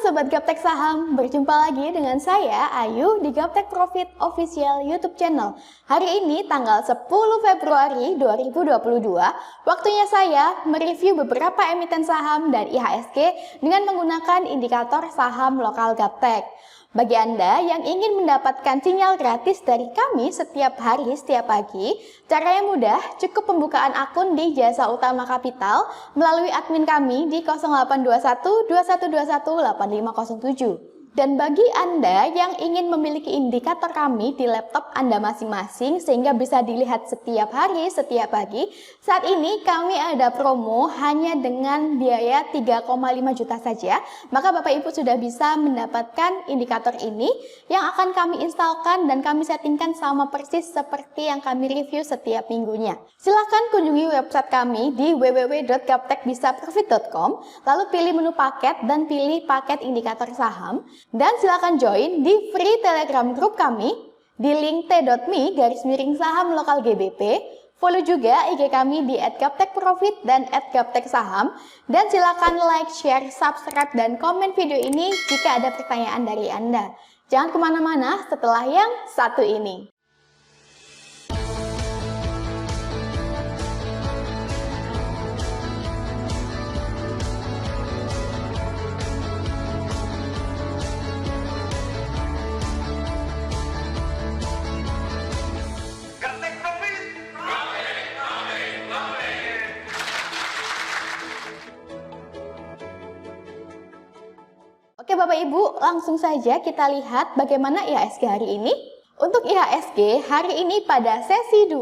Sobat Gaptek Saham, berjumpa lagi dengan saya Ayu di Gaptek Profit Official YouTube Channel. Hari ini tanggal 10 Februari 2022, waktunya saya mereview beberapa emiten saham dan IHSG dengan menggunakan indikator saham lokal Gaptek. Bagi Anda yang ingin mendapatkan sinyal gratis dari kami setiap hari, setiap pagi, caranya mudah, cukup pembukaan akun di Jasa Utama Kapital melalui admin kami di 0821 2121 8507. Dan bagi Anda yang ingin memiliki indikator kami di laptop Anda masing-masing sehingga bisa dilihat setiap hari, setiap pagi, saat ini kami ada promo hanya dengan biaya 3,5 juta saja. Maka Bapak Ibu sudah bisa mendapatkan indikator ini yang akan kami instalkan dan kami settingkan sama persis seperti yang kami review setiap minggunya. Silahkan kunjungi website kami di www.gaptekbisaprofit.com, lalu pilih menu paket dan pilih paket indikator saham. Dan silakan join di free Telegram group kami di link t.me/saham lokal GBP. Follow juga IG kami di @gaptekprofit dan @gapteksaham. Dan silakan like, share, subscribe, dan komen video ini jika ada pertanyaan dari Anda. Jangan kemana-mana setelah yang satu ini. Oke Bapak Ibu, langsung saja kita lihat bagaimana IHSG hari ini. Untuk IHSG hari ini pada sesi 2,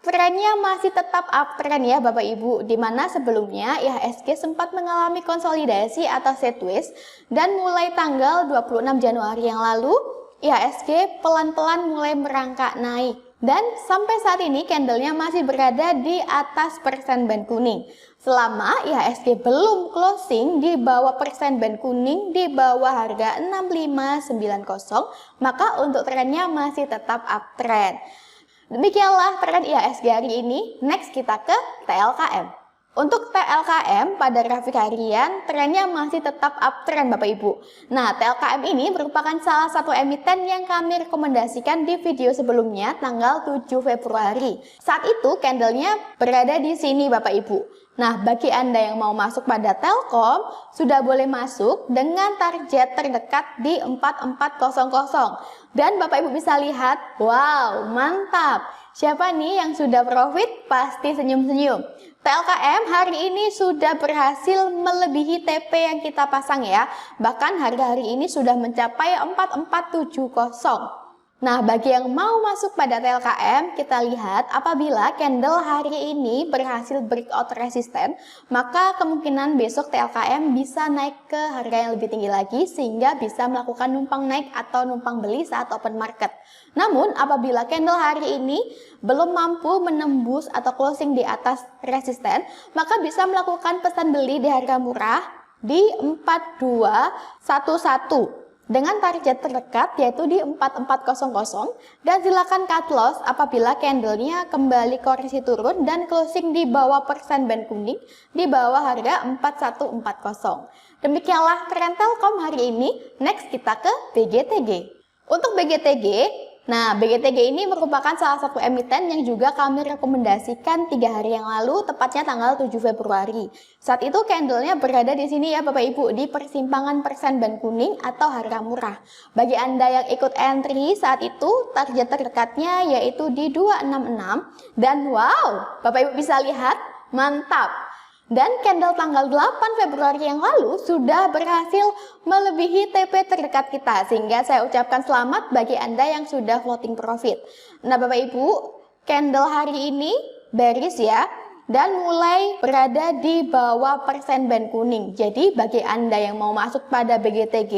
trennya masih tetap uptrend ya Bapak Ibu, di mana sebelumnya IHSG sempat mengalami konsolidasi atau sideways dan mulai tanggal 26 Januari yang lalu IHSG pelan-pelan mulai merangkak naik. Dan sampai saat ini candlenya masih berada di atas persen band kuning. Selama IHSG belum closing di bawah persen band kuning, di bawah harga 6590, maka untuk trennya masih tetap uptrend. Demikianlah tren IHSG hari ini. Next kita ke TLKM. Untuk TLKM pada grafik harian, trennya masih tetap uptrend Bapak Ibu. Nah, TLKM ini merupakan salah satu emiten yang kami rekomendasikan di video sebelumnya tanggal 7 Februari. Saat itu candlenya berada di sini Bapak Ibu. Nah, bagi Anda yang mau masuk pada Telkom, sudah boleh masuk dengan target terdekat di 4400. Dan Bapak Ibu bisa lihat, wow, mantap. Siapa nih yang sudah profit? Pasti senyum-senyum. TLKM hari ini sudah berhasil melebihi TP yang kita pasang ya. Bahkan harga hari ini sudah mencapai 4470. Nah, bagi yang mau masuk pada TLKM, kita lihat apabila candle hari ini berhasil breakout resisten, maka kemungkinan besok TLKM bisa naik ke harga yang lebih tinggi lagi sehingga bisa melakukan numpang naik atau numpang beli saat open market. Namun, apabila candle hari ini belum mampu menembus atau closing di atas resisten, maka bisa melakukan pesan beli di harga murah di 4211. Dengan target terdekat yaitu di 4400 dan silakan cut loss apabila candlenya kembali koreksi turun dan closing di bawah persen band kuning di bawah harga 4140. Demikianlah tren Telkom hari ini. Next kita ke BGTG. Untuk BGTG, nah, BGTG ini merupakan salah satu emiten yang juga kami rekomendasikan 3 hari yang lalu, tepatnya tanggal 7 Februari. Saat itu candlenya berada di sini ya Bapak Ibu, di persimpangan persen band kuning atau harga murah. Bagi Anda yang ikut entry saat itu, target terdekatnya yaitu di 266. Dan wow, Bapak Ibu bisa lihat, mantap. Dan candle tanggal 8 Februari yang lalu sudah berhasil melebihi TP terdekat kita. Sehingga saya ucapkan selamat bagi Anda yang sudah floating profit. Nah Bapak Ibu, candle hari ini bearish ya. Dan mulai berada di bawah persen band kuning. Jadi bagi Anda yang mau masuk pada BGTG,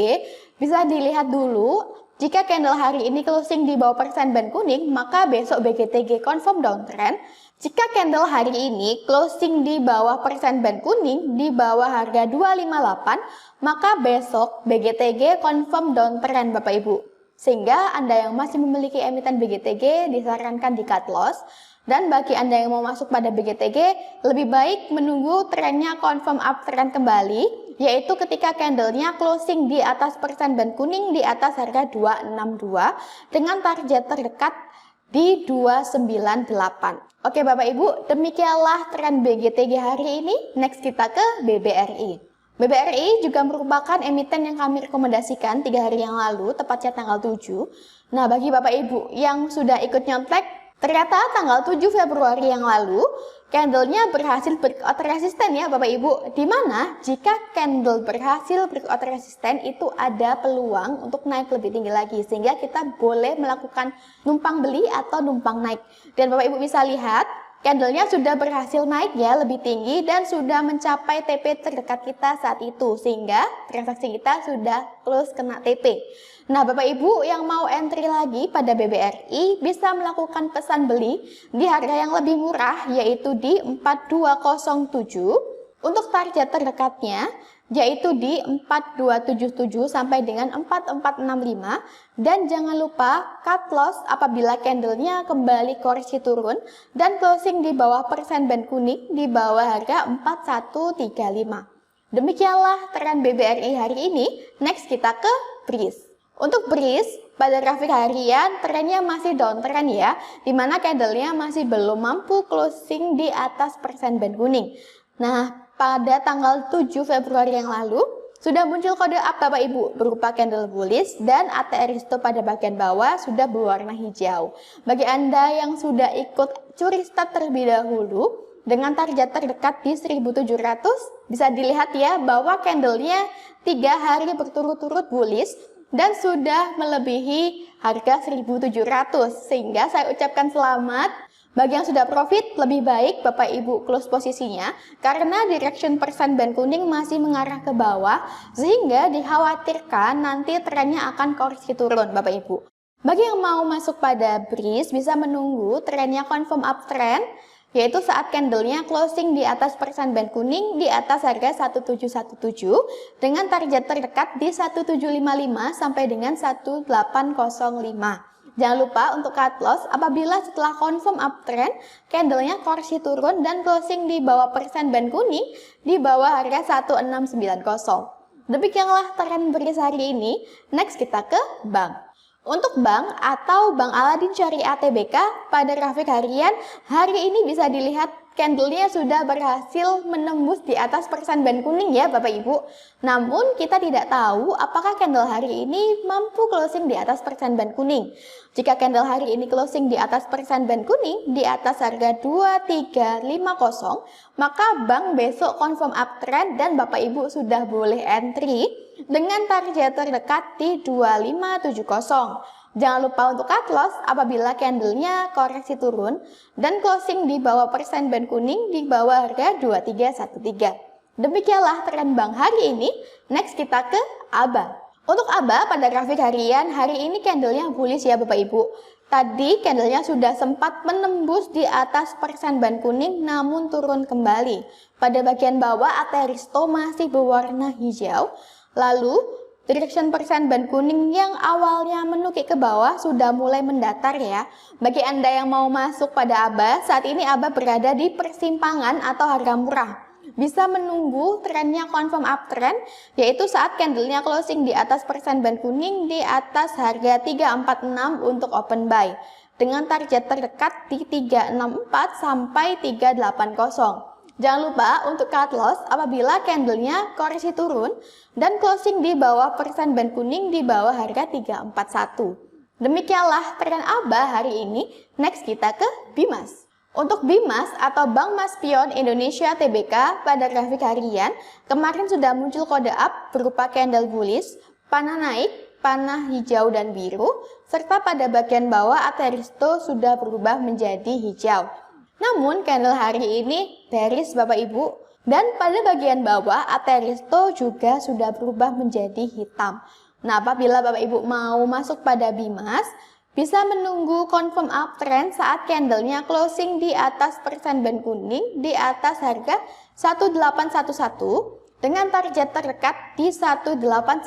bisa dilihat dulu. Jika candle hari ini closing di bawah persen band kuning, maka besok BGTG confirm downtrend. Jika candle hari ini closing di bawah persen band kuning, di bawah harga 258, maka besok BGTG confirm downtrend Bapak Ibu. Sehingga Anda yang masih memiliki emiten BGTG disarankan di cut loss. Dan bagi Anda yang mau masuk pada BGTG, lebih baik menunggu trennya confirm uptrend kembali, yaitu ketika candlenya closing di atas persen band kuning di atas harga 262 dengan target terdekat di 298. Oke Bapak Ibu, demikianlah tren BGTG hari ini. Next kita ke BBRI. BBRI juga merupakan emiten yang kami rekomendasikan 3 hari yang lalu, tepatnya tanggal 7. Nah, bagi Bapak Ibu yang sudah ikut nyontek, ternyata tanggal 7 Februari yang lalu, candlenya berhasil breakout resisten ya Bapak Ibu. Dimana jika candle berhasil breakout resisten itu ada peluang untuk naik lebih tinggi lagi. Sehingga kita boleh melakukan numpang beli atau numpang naik. Dan Bapak Ibu bisa lihat, candlenya sudah berhasil naik ya lebih tinggi dan sudah mencapai TP terdekat kita saat itu. Sehingga transaksi kita sudah close kena TP. Nah, Bapak Ibu yang mau entry lagi pada BBRI bisa melakukan pesan beli di harga yang lebih murah yaitu di 4207 untuk target terdekatnya yaitu di 4277 sampai dengan 4465 dan jangan lupa cut loss apabila candlenya kembali koreksi turun dan closing di bawah persen band kuning di bawah harga 4135. Demikianlah tren BBRI hari ini. Next kita ke BRIS. Untuk BRIS, pada grafik harian trennya masih downtrend ya, dimana candlenya masih belum mampu closing di atas persen band kuning. Nah, pada tanggal 7 Februari yang lalu, sudah muncul kode up Bapak Ibu berupa candle bullish dan ATR Risto pada bagian bawah sudah berwarna hijau. Bagi Anda yang sudah ikut curi start terlebih dahulu, dengan target terdekat di 1700, bisa dilihat ya bahwa candlenya 3 hari berturut-turut bullish, dan sudah melebihi harga 1700 sehingga saya ucapkan selamat bagi yang sudah profit. Lebih baik Bapak Ibu close posisinya karena direction persen band kuning masih mengarah ke bawah sehingga dikhawatirkan nanti trennya akan koreksi turun Bapak Ibu. Bagi yang mau masuk pada BRIS bisa menunggu trennya confirm uptrend yaitu saat candlenya closing di atas persen band kuning di atas harga 1717 dengan target terdekat di 1755 sampai dengan 1805. Jangan lupa untuk cut loss apabila setelah confirm uptrend candlenya koreksi turun dan closing di bawah persen band kuning di bawah harga 1690. Demikianlah tren BRIS hari ini. Next kita ke bank. Untuk bank atau Bank Aladin Syariah Tbk pada grafik harian hari ini bisa dilihat candlenya sudah berhasil menembus di atas persen band kuning ya Bapak Ibu. Namun kita tidak tahu apakah candle hari ini mampu closing di atas persen band kuning. Jika candle hari ini closing di atas persen band kuning di atas harga 2350, maka bank besok confirm uptrend dan Bapak Ibu sudah boleh entry dengan target terdekat di 2570. Jangan lupa untuk cut loss apabila candlenya koreksi turun dan closing di bawah persen band kuning di bawah harga 2313. Demikianlah tren bank hari ini. Next kita ke ABA. Untuk ABA pada grafik harian hari ini candlenya bullish ya Bapak Ibu. Tadi candlenya sudah sempat menembus di atas persen band kuning namun turun kembali. Pada bagian bawah ATR Risto masih berwarna hijau. Lalu direction persen band kuning yang awalnya menukik ke bawah sudah mulai mendatar ya. Bagi Anda yang mau masuk pada ABA, saat ini ABA berada di persimpangan atau harga murah. Bisa menunggu trennya confirm uptrend, yaitu saat candlenya closing di atas persen band kuning di atas harga 346 untuk open buy. Dengan target terdekat di 364 sampai 380. Jangan lupa untuk cut loss apabila candlenya koreksi turun dan closing di bawah persen band kuning di bawah harga 341. Demikianlah tren ABA hari ini. Next kita ke BIMAS. Untuk BIMAS atau Bank Mas Pion Indonesia Tbk pada grafik harian kemarin sudah muncul kode up berupa candle bullish, panah naik, panah hijau dan biru, serta pada bagian bawah ATR Risto sudah berubah menjadi hijau. Namun candle hari ini bearish Bapak Ibu dan pada bagian bawah ATR Risto juga sudah berubah menjadi hitam. Nah, apabila Bapak Ibu mau masuk pada BIMAS, bisa menunggu confirm uptrend saat candlenya closing di atas persen band kuning di atas harga 1811 dengan target terdekat di 1890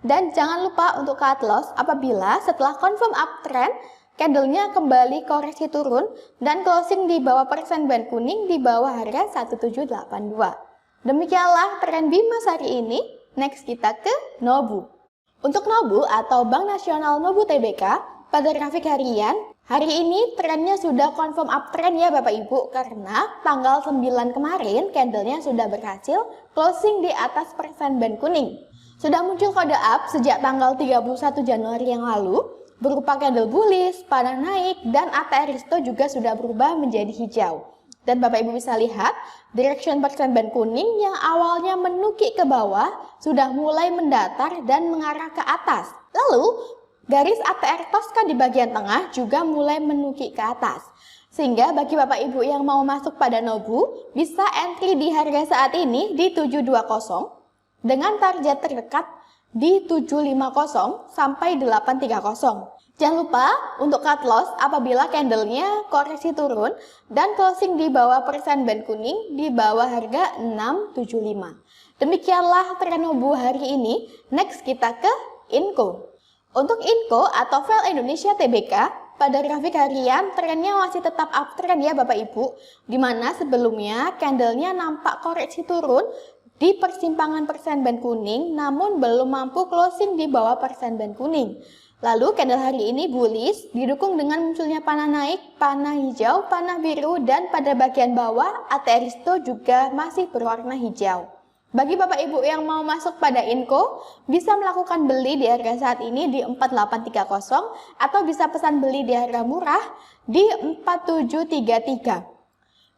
dan jangan lupa untuk cut loss apabila setelah confirm uptrend candlenya kembali koreksi turun dan closing di bawah persen band kuning di bawah harga 1782. Demikianlah tren Bimas hari ini. Next kita ke Nobu. Untuk Nobu atau Bank Nasional Nobu Tbk, pada grafik harian, hari ini trennya sudah confirm uptrend ya Bapak Ibu, karena tanggal 9 kemarin candlenya sudah berhasil closing di atas persen band kuning. Sudah muncul kode up sejak tanggal 31 Januari yang lalu, berupa candle bullish, panah naik, dan ATR Risto juga sudah berubah menjadi hijau. Dan Bapak Ibu bisa lihat, direction persen band kuning yang awalnya menukik ke bawah sudah mulai mendatar dan mengarah ke atas. Lalu, garis ATR Tosca di bagian tengah juga mulai menukik ke atas. Sehingga bagi Bapak Ibu yang mau masuk pada Nobu, bisa entry di harga saat ini di 720 dengan target terdekat di 750 sampai 830. Jangan lupa untuk cut loss apabila candlenya koreksi turun dan closing di bawah persen band kuning di bawah harga 675. Demikianlah tren Nobu hari ini. Next kita ke Inco. Untuk Inco atau VL Indonesia Tbk, pada grafik harian trennya masih tetap uptrend ya Bapak Ibu, dimana sebelumnya candlenya nampak koreksi turun di persimpangan persen band kuning namun belum mampu closing di bawah persen band kuning. Lalu candle hari ini bullish didukung dengan munculnya panah naik, panah hijau, panah biru, dan pada bagian bawah ATR Risto juga masih berwarna hijau. Bagi Bapak Ibu yang mau masuk pada Inco, bisa melakukan beli di harga saat ini di 4830 atau bisa pesan beli di harga murah di 4733.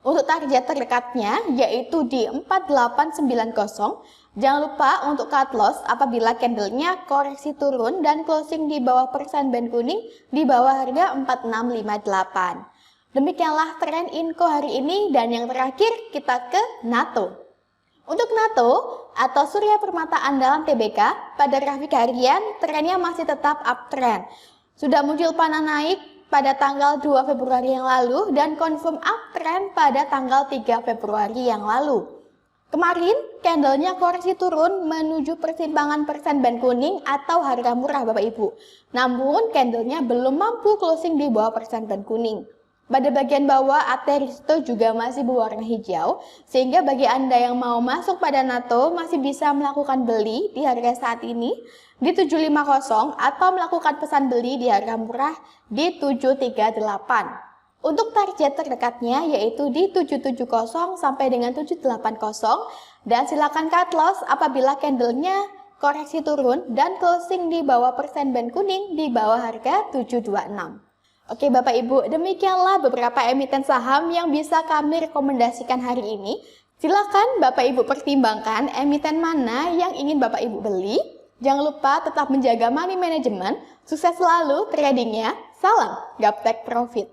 Untuk target terdekatnya yaitu di 4890. Jangan lupa untuk cut loss apabila candlenya koreksi turun dan closing di bawah persen band kuning di bawah harga 4658. Demikianlah tren Inco hari ini, dan yang terakhir kita ke NATO. Untuk NATO atau Surya Permata Andalan Tbk, pada grafik harian trennya masih tetap uptrend. Sudah muncul panah naik pada tanggal 2 Februari yang lalu dan confirm uptrend pada tanggal 3 Februari yang lalu. Kemarin, candlenya koreksi turun menuju persimpangan persen band kuning atau harga murah Bapak Ibu. Namun, candlenya belum mampu closing di bawah persen band kuning. Pada bagian bawah, ATR Risto juga masih berwarna hijau, sehingga bagi Anda yang mau masuk pada NATO masih bisa melakukan beli di harga saat ini di 750 atau melakukan pesan beli di harga murah di 738. Untuk target terdekatnya yaitu di 770 sampai dengan 780, dan silakan cut loss apabila candlenya koreksi turun dan closing di bawah persen band kuning di bawah harga 726. Oke Bapak Ibu, demikianlah beberapa emiten saham yang bisa kami rekomendasikan hari ini. Silakan Bapak Ibu pertimbangkan emiten mana yang ingin Bapak Ibu beli. Jangan lupa tetap menjaga money management. Sukses selalu tradingnya. Salam Gaptek Profit.